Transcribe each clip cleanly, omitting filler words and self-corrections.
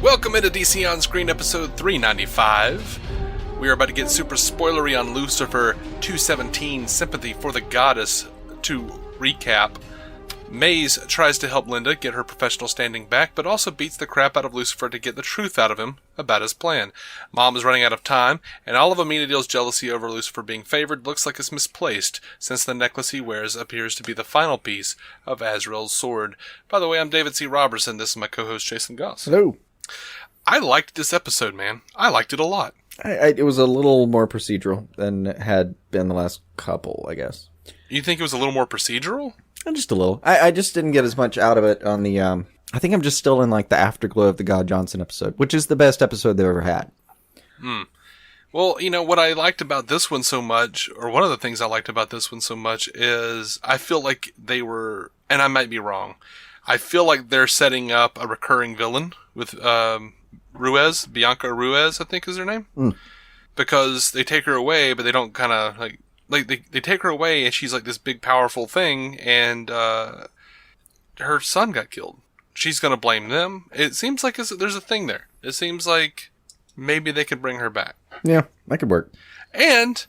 Welcome into DC On Screen episode 395. We are about to get super spoilery on Lucifer 2x17, Sympathy for the Goddess. To recap, Maze tries to help Linda get her professional standing back, but also beats the crap out of Lucifer to get the truth out of him about his plan. Mom is running out of time, and all of Amenadiel's jealousy over Lucifer being favored looks like it's misplaced, since the necklace he wears appears to be the final piece of Azrael's sword. By the way, I'm David C. Robertson. This is my co-host, Jason Goss. Hello. I liked this episode, man. I liked it a lot. It was a little more procedural than it had been the last couple, I guess. You think it was a little more procedural? Just a little. I just didn't get as much out of it on the, I think I'm just still in, like, the afterglow of the God Johnson episode, which is the best episode they've ever had. Well, you know, what I liked about this one so much, or one of the things I liked about this one so much, is I feel like they were, and I might be wrong, I feel like they're setting up a recurring villain with, Ruiz, Bianca Ruiz, I think is her name. Because they take her away, but they don't kind of, like they take her away and she's like this big powerful thing, and her son got killed. She's going to blame them. It seems like there's a thing there. It seems like maybe they could bring her back. Yeah, that could work. And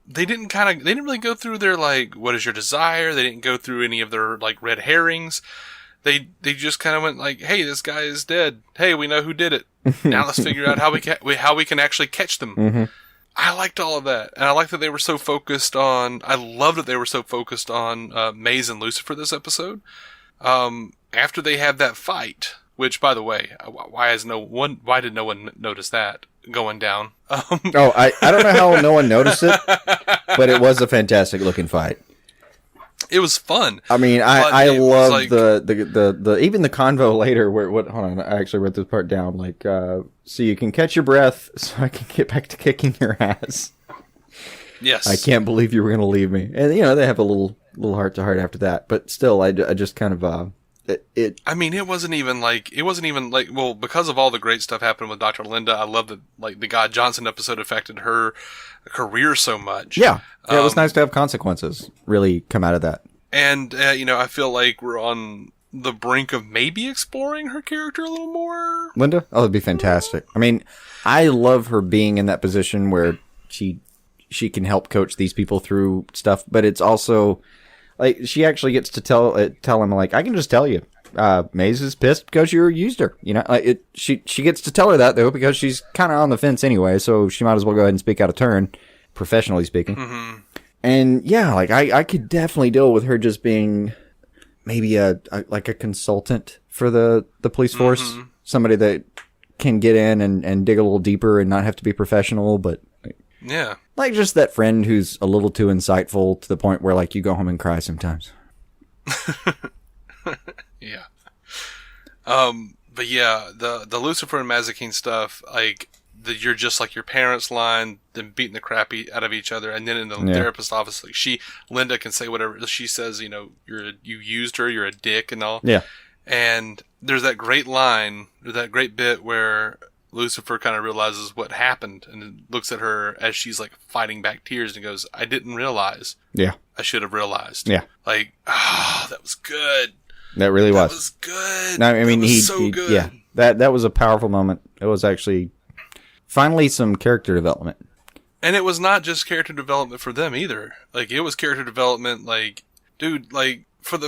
they didn't really go through their, like, what is your desire? They didn't go through any of their, like, red herrings. They just kind of went like, hey, this guy is dead. Hey, we know who did it. Now let's figure out how we can actually catch them. Mm-hmm. I liked all of that. And I liked that they were so focused on, I loved that they were so focused on Maze and Lucifer this episode. After they had that fight, which, by the way, why did no one notice that going down? I don't know how no one noticed it, but it was a fantastic looking fight. It was fun. I mean, I love like, the even the convo later where hold on, I actually wrote this part down, like, so you can catch your breath so I can get back to kicking your ass. Yes. I can't believe you were going to leave me. And, you know, they have a little heart to heart after that, but still, I just kind of, I mean, it wasn't even like, well, because of all the great stuff happening with Dr. Linda, I love that, like, the God Johnson episode affected her career so much. Yeah. It was nice to have consequences really come out of that. And, you know, I feel like we're on the brink of maybe exploring her character a little more. Linda? Oh, it'd be fantastic. I mean, I love her being in that position where she can help coach these people through stuff, but it's also, like, she actually gets to tell him, like, I can just tell you, Maze is pissed because you used her. You know, like, she gets to tell her that, though, because she's kind of on the fence ananyway, so she might as well go ahead and speak out of turn, professionally speaking. Mm-hmm. And yeah, like, I could definitely deal with her just being maybe a consultant for the police force. Mm-hmm. Somebody that can get in and dig a little deeper and not have to be professional, but yeah, like just that friend who's a little too insightful to the point where, like, you go home and cry sometimes. Yeah. But yeah, the Lucifer and Mazikeen stuff, like, you're just like your parents line, them beating the crap out of each other, and then in the therapist office, like, Linda can say whatever she says, you know, you used her, you're a dick and all. Yeah. And there's that great line, or that great bit where Lucifer kind of realizes what happened and looks at her as she's, like, fighting back tears and goes, I didn't realize. Yeah. I should have realized. Yeah. Like, that was good. That really was. That was good. No, I mean, he so good. Yeah. That was a powerful moment. It was actually finally some character development. And it was not just character development for them either. Like, it was character development, like, dude, like, for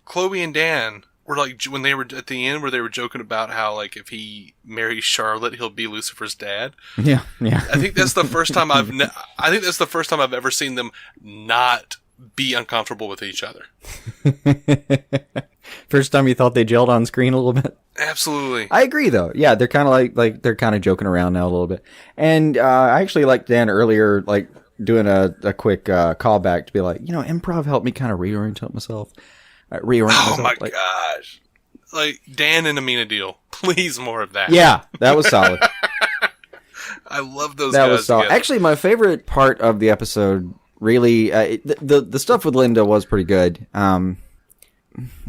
Chloe and Dan were, like, when they were at the end where they were joking about how, like, if he marries Charlotte, he'll be Lucifer's dad. Yeah, yeah. I think that's the first time I've ever seen them not be uncomfortable with each other. First time you thought they gelled on screen a little bit? Absolutely. I agree, though. Yeah, they're kind of like they're kind of joking around now a little bit. And I actually liked Dan earlier, like, doing a quick callback to be like, you know, improv helped me kind of reorient myself. Oh my gosh. Like, Dan and Amenadiel. Please, more of that. Yeah, that was solid. I love those guys. That was solid. Together. Actually, my favorite part of the episode, really, the stuff with Linda was pretty good.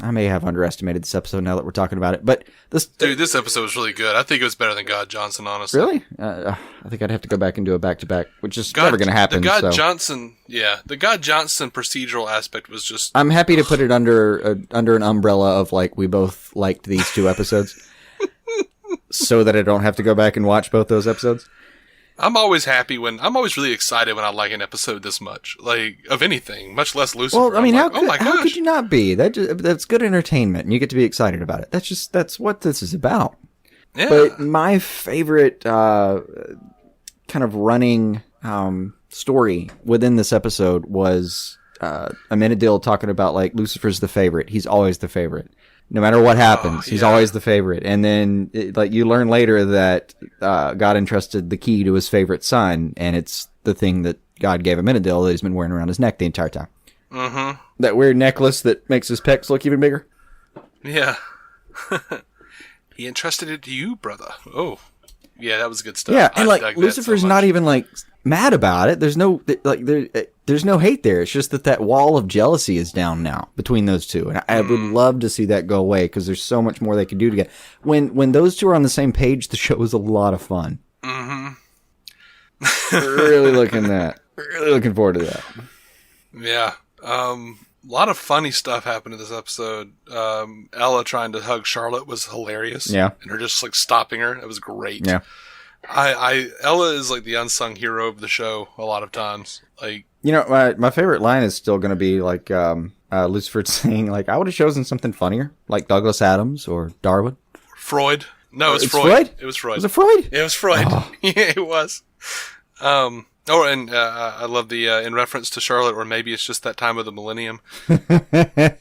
I may have underestimated this episode now that we're talking about it, but this episode was really good. I think it was better than God Johnson, honestly. Really? I think I'd have to go back and do a back-to-back, which is never going to happen. The God Johnson procedural aspect was just... I'm happy to put it under an umbrella of, like, we both liked these two episodes. so that I don't have to go back and watch both those episodes. I'm always really excited when I like an episode this much, like of anything, much less Lucifer. Well, I mean, oh my gosh, how could you not be? That's good entertainment, and you get to be excited about it. That's what this is about. Yeah. But my favorite kind of running story within this episode was Amenadiel talking about like Lucifer's the favorite. He's always the favorite. No matter what happens, he's always the favorite. And then, you learn later that God entrusted the key to his favorite son, and it's the thing that God gave Amenadiel that he's been wearing around his neck the entire time. Mm-hmm. That weird necklace that makes his pecs look even bigger. Yeah. He entrusted it to you, brother. Oh, yeah, that was good stuff. Yeah, and Lucifer's not even mad about it. There's no there's no hate there. It's just that wall of jealousy is down now between those two, and I would love to see that go away because there's so much more they could do together. When those two are on the same page, the show is a lot of fun. Mm-hmm. Really looking forward to that. Yeah. A lot of funny stuff happened in this episode. Ella trying to hug Charlotte was hilarious. Yeah. And her just stopping her. It was great. Yeah. Ella is the unsung hero of the show a lot of times. My favorite line is still going to be Lucifer saying I would have chosen something funnier, like Douglas Adams or Darwin. Freud. No, it's Freud. Freud. It was Freud. Was it Freud? It was Freud. Oh. Yeah, it was. And I love the in reference to Charlotte, or maybe it's just that time of the millennium.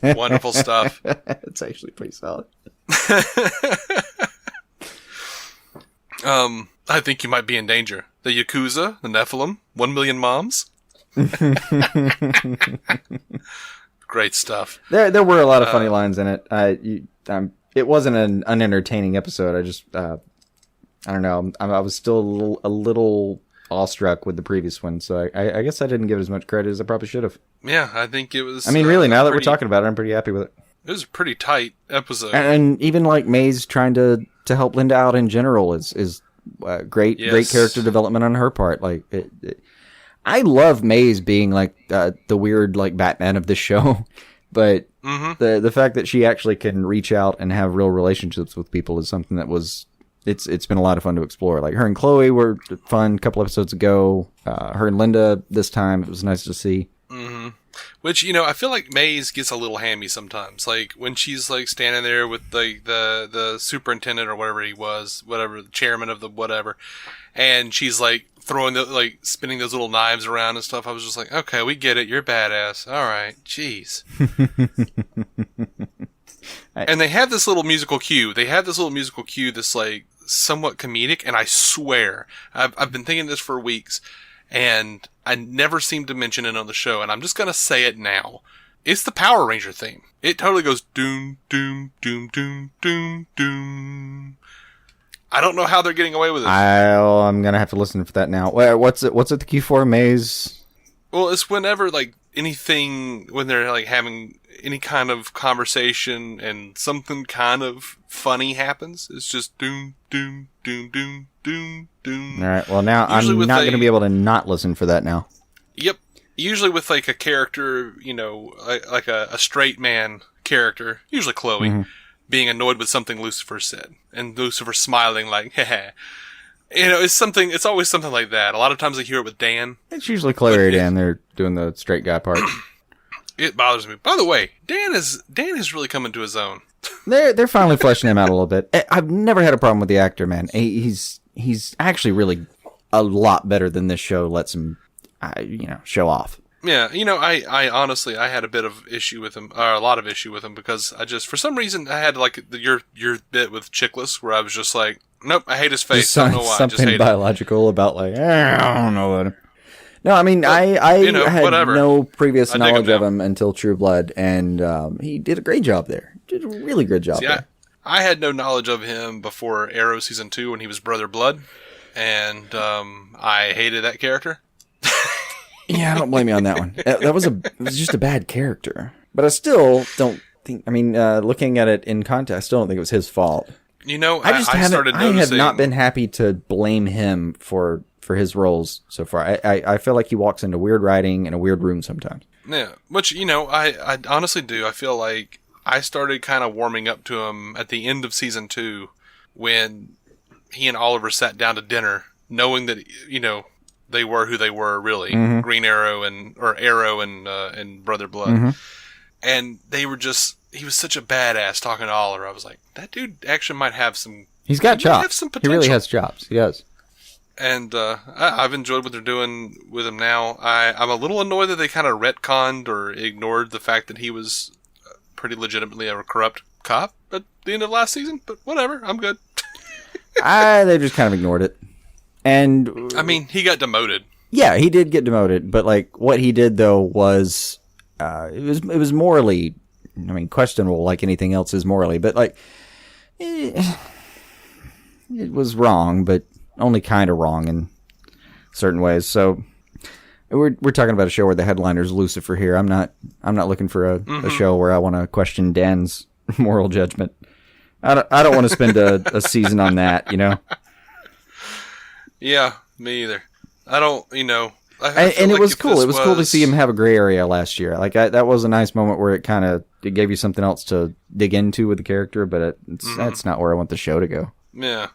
Wonderful stuff. It's actually pretty solid. I think you might be in danger. The Yakuza, the Nephilim, 1 million moms. Great stuff. There were a lot of funny lines in it. It wasn't an unentertaining episode. I just I don't know. I was still a little awestruck with the previous one, so I guess I didn't give it as much credit as I probably should have. Yeah, I think it was. I mean, really, now that we're talking about it, I'm pretty happy with it. It was a pretty tight episode, and even May's trying to help Linda out in general is great. Yes. Great character development on her part. I love May's being the weird Batman of this show, but the fact that she actually can reach out and have real relationships with people is something that was. It's been a lot of fun to explore. Her and Chloe were fun a couple episodes ago. Her and Linda this time, it was nice to see. Mm-hmm. Which, I feel like Maze gets a little hammy sometimes. When she's standing there with the superintendent or whatever he was, the chairman of the whatever, and she's throwing spinning those little knives around and stuff. I was just okay, we get it. You're badass. All right. Jeez. And they have this little musical cue. That's somewhat comedic, and I swear, I've been thinking this for weeks, and I never seem to mention it on the show, and I'm just gonna say it now. It's the Power Ranger theme. It totally goes doom, doom, doom, doom, doom, doom. I don't know how they're getting away with it. I'm gonna have to listen for that now. What's it the key for, Maze? Well, it's whenever anything, when they're having any kind of conversation and something kind of funny happens, it's just doom, doom, doom, doom, doom, doom. All right. Well, now usually I'm not going to be able to not listen for that now. Yep. Usually with a character, a straight man character, usually Chloe, being annoyed with something Lucifer said, and Lucifer smiling heh. It's always something like that. A lot of times I hear it with Dan. It's usually Chloe or Dan. They're doing the straight guy part. It bothers me. By the way, Dan has really come into his own. They're finally fleshing him out a little bit. I've never had a problem with the actor, man. He's actually really a lot better than this show lets him, show off. Yeah, I honestly had a bit of issue with him, or a lot of issue with him, because I just, for some reason, I had your bit with Chickless, where I was just nope, I hate his face. I don't know why. Something I just hate biological about I don't know about him. No, I mean, I had whatever. no previous knowledge of him until True Blood, and he did a great job there. Did a really good job there. I had no knowledge of him before Arrow Season 2 when he was Brother Blood, and I hated that character. Yeah, I don't blame you on that one. It was just a bad character. But I still don't think, looking at it in context, I still don't think it was his fault. I started noticing. I have not been happy to blame him for his roles so far. I feel like he walks into weird writing in a weird room sometimes. Yeah, which, I honestly do. I feel like I started kind of warming up to him at the end of Season 2 when he and Oliver sat down to dinner, knowing that they were who they were really, Green Arrow and Brother Blood, and they were just. He was such a badass talking to Oliver. I was like, that dude actually might have some. He's got chops. Have some potential. He really has chops. He does. And I've enjoyed what they're doing with him now. I'm a little annoyed that they kind of retconned or ignored the fact that he was pretty legitimately a corrupt cop at the end of last season. But whatever, I'm good. They just kind of ignored it. And I mean, he got demoted. Yeah, he did get demoted. But like what he did though was it was morally, I mean, questionable like anything else is morally. But like it was wrong, but only kind of wrong in certain ways. So we're talking about a show where the headliner's Lucifer here. I'm not looking for a show where I want to question Dan's moral judgment. I don't want to spend a season on that, Yeah, me either. I don't, and it was cool. It was cool to see him have a gray area last year. Like that was a nice moment where it gave you something else to dig into with the character. But that's not where I want the show to go. Yeah.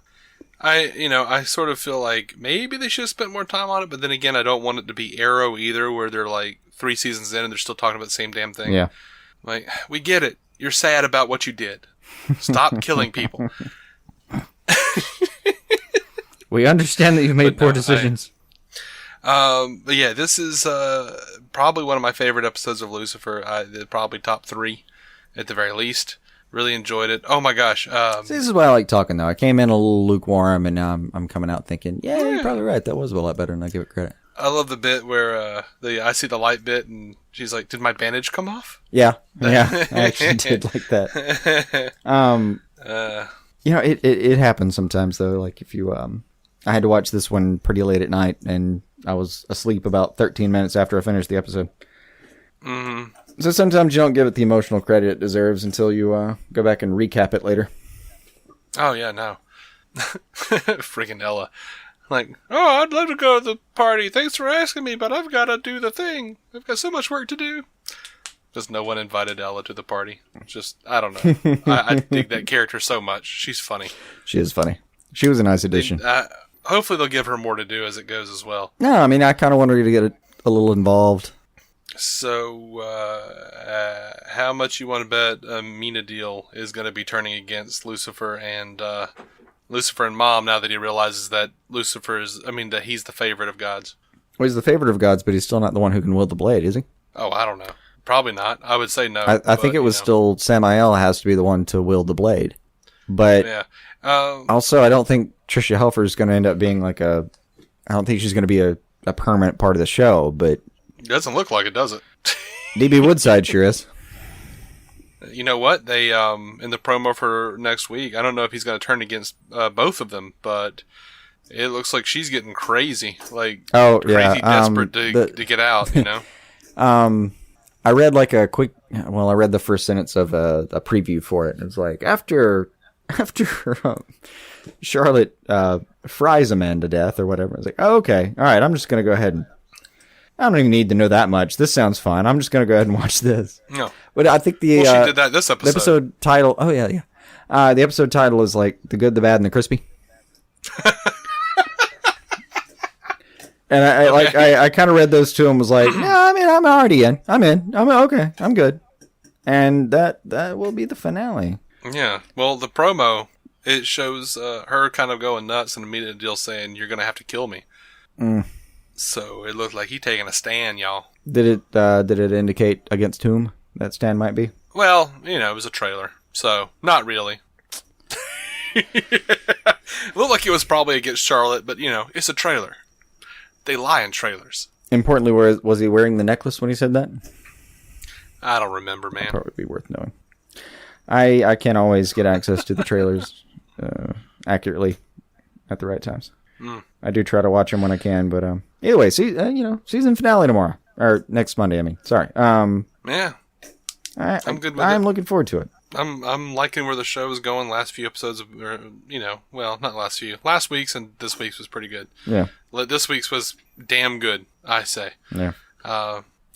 I sort of feel like maybe they should have spent more time on it, but then again, I don't want it to be Arrow either, where they're like 3 seasons in and they're still talking about the same damn thing. Yeah. Like, we get it. You're sad about what you did. Stop killing people. We understand that you've made poor decisions. But yeah, this is probably one of my favorite episodes of Lucifer. Probably top 3 at the very least. Really enjoyed it. Oh my gosh. See, this is why I like talking, though. I came in a little lukewarm, and now I'm coming out thinking, yeah, you're probably right. That was a lot better than I give it credit. I love the bit where I see the light bit, and she's like, "Did my bandage come off?" Yeah, I actually did like that. It happens sometimes, though. Like if you, I had to watch this one pretty late at night, and I was asleep about 13 minutes after I finished the episode. Mm-hmm. So sometimes you don't give it the emotional credit it deserves until you go back and recap it later. Oh, yeah, no. Freaking Ella. Like, oh, I'd love to go to the party. Thanks for asking me, but I've got to do the thing. I've got so much work to do. Just no one invited Ella to the party. Just, I don't know. I dig that character so much. She's funny. She is funny. She was a nice addition. Hopefully they'll give her more to do as it goes as well. No, I mean, I kind of wanted her to get a little involved. So, how much you want to bet Amenadiel is going to be turning against Lucifer and Mom now that he realizes that that he's the favorite of gods? Well, he's the favorite of gods, but he's still not the one who can wield the blade, is he? Oh, I don't know. Probably not. I would say no. I think it was still Samael has to be the one to wield the blade. But yeah. Also, I don't think Tricia Helfer is going to end up being I don't think she's going to be a permanent part of the show, but... It doesn't look like it, does it? DB Woodside sure is. You know what? They in the promo for next week, I don't know if he's going to turn against both of them, but it looks like she's getting crazy. Like, crazy desperate to get out, I read I read the first sentence of a preview for it. And it's like, after Charlotte fries a man to death or whatever. I was like, oh, okay. All right, I'm just going to go ahead and I don't even need to know that much. This sounds fun. I'm just going to go ahead and watch this. No. But I think she did that this episode. The episode title... Oh, yeah. The episode title is like The Good, the Bad, and the Crispy. And I kind of read those two and was like, yeah, I mean, I'm already in. I'm okay. I'm good. And that will be the finale. Yeah. Well, the promo, it shows her kind of going nuts and Amenadiel saying, "You're going to have to kill me." Mm. So it looked like he taking a stand, y'all. Did it indicate against whom that stand might be? Well, it was a trailer, so not really. It looked like it was probably against Charlotte, but it's a trailer. They lie in trailers. Importantly, was he wearing the necklace when he said that? I don't remember, man. That'd probably be worth knowing. I can't always get access to the trailers accurately at the right times. Mm. I do try to watch them when I can, but either way, season finale tomorrow or next Monday. I mean, sorry. Yeah, I'm good. I'm looking forward to it. I'm liking where the show is going. Last few episodes, not last few. Last week's and this week's was pretty good. Yeah, this week's was damn good, I say. Yeah.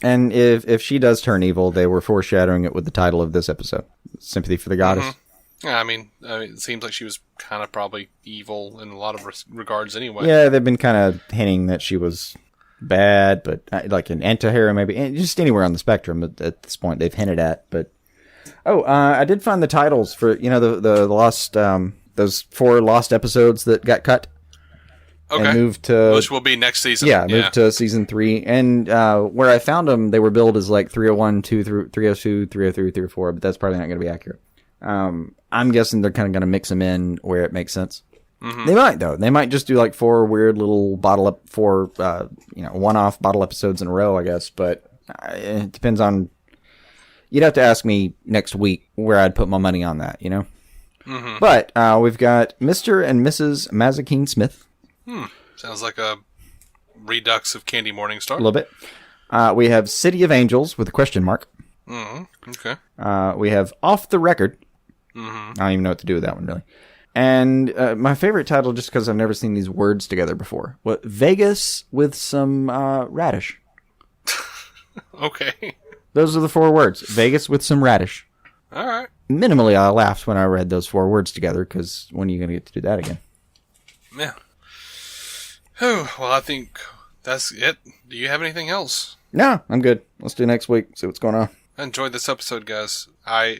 And if she does turn evil, they were foreshadowing it with the title of this episode, "Sympathy for the Goddess." Yeah, I mean, it seems like she was kind of probably evil in a lot of regards anyway. Yeah, they've been kind of hinting that she was bad, but like an anti-hero maybe, and just anywhere on the spectrum at this point they've hinted at. But I did find the titles for the lost those 4 lost episodes that got cut. Okay. And moved to, which will be next season. Yeah, moved to season 3. And where I found them, they were billed as like 301, 302, 303, 304, but that's probably not going to be accurate. I'm guessing they're kind of going to mix them in where it makes sense. Mm-hmm. They might, though. They might just do like 4 weird little one-off bottle episodes in a row, I guess. But it depends on... You'd have to ask me next week where I'd put my money on that, you know? Mm-hmm. But we've got Mr. and Mrs. Mazikeen Smith. Sounds like a redux of Candy Morningstar. A little bit. We have City of Angels with a question mark. Mm-hmm. Okay. We have Off the Record. Mm-hmm. I don't even know what to do with that one, really. And my favorite title, just because I've never seen these words together before. Vegas with some radish. Okay. Those are the 4 words. Vegas with some radish. All right. Minimally, I laughed when I read those 4 words together, because when are you going to get to do that again? Yeah. Oh, well, I think that's it. Do you have anything else? No, I'm good. Let's do next week. See what's going on. I enjoyed this episode, guys. I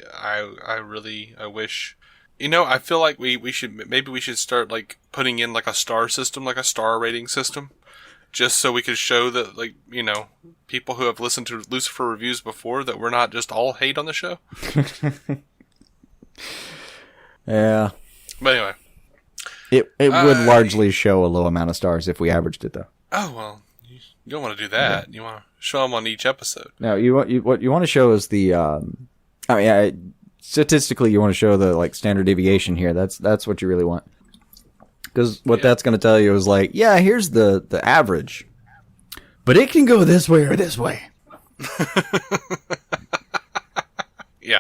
wish, I feel like we should start like putting in like a star system, like a star rating system, just so we could show that, like, people who have listened to Lucifer reviews before, that we're not just all hate on the show. Yeah. But anyway. It would largely show a low amount of stars if we averaged it, though. Oh, well, you don't want to do that. Yeah. You want to show them on each episode. No, what you want to show is the, statistically, you want to show the, like, standard deviation here. That's what you really want. Because what that's going to tell you is, like, yeah, here's the average. But it can go this way or this way. Yeah.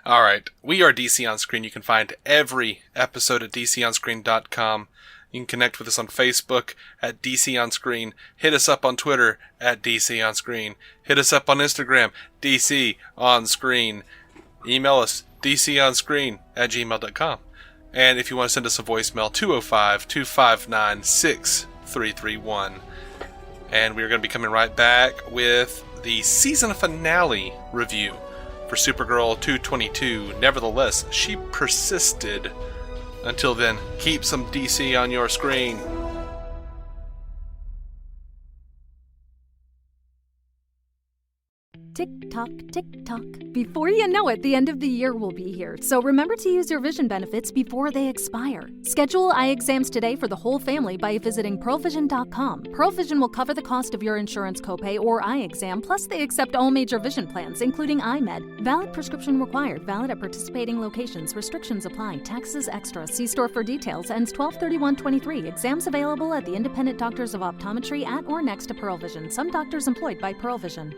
All right. We are DC On Screen. You can find every episode at dconscreen.com. You can connect with us on Facebook at DC On Screen. Hit us up on Twitter at DC On Screen. Hit us up on Instagram, DC On Screen. Email us, dconscreen@gmail.com. And if you want to send us a voicemail, 205-259-6331. And we're going to be coming right back with the season finale review for Supergirl 222. Nevertheless, she persisted. Until then, keep some DC on your screen. Tick-tock, tick-tock. Before you know it, the end of the year will be here, so remember to use your vision benefits before they expire. Schedule eye exams today for the whole family by visiting pearlvision.com. Pearl Vision will cover the cost of your insurance copay or eye exam, plus they accept all major vision plans, including iMed. Valid prescription required. Valid at participating locations. Restrictions apply. Taxes extra. See store for details. Ends 12/31/23. Exams available at the independent doctors of optometry at or next to Pearl Vision. Some doctors employed by Pearl Vision.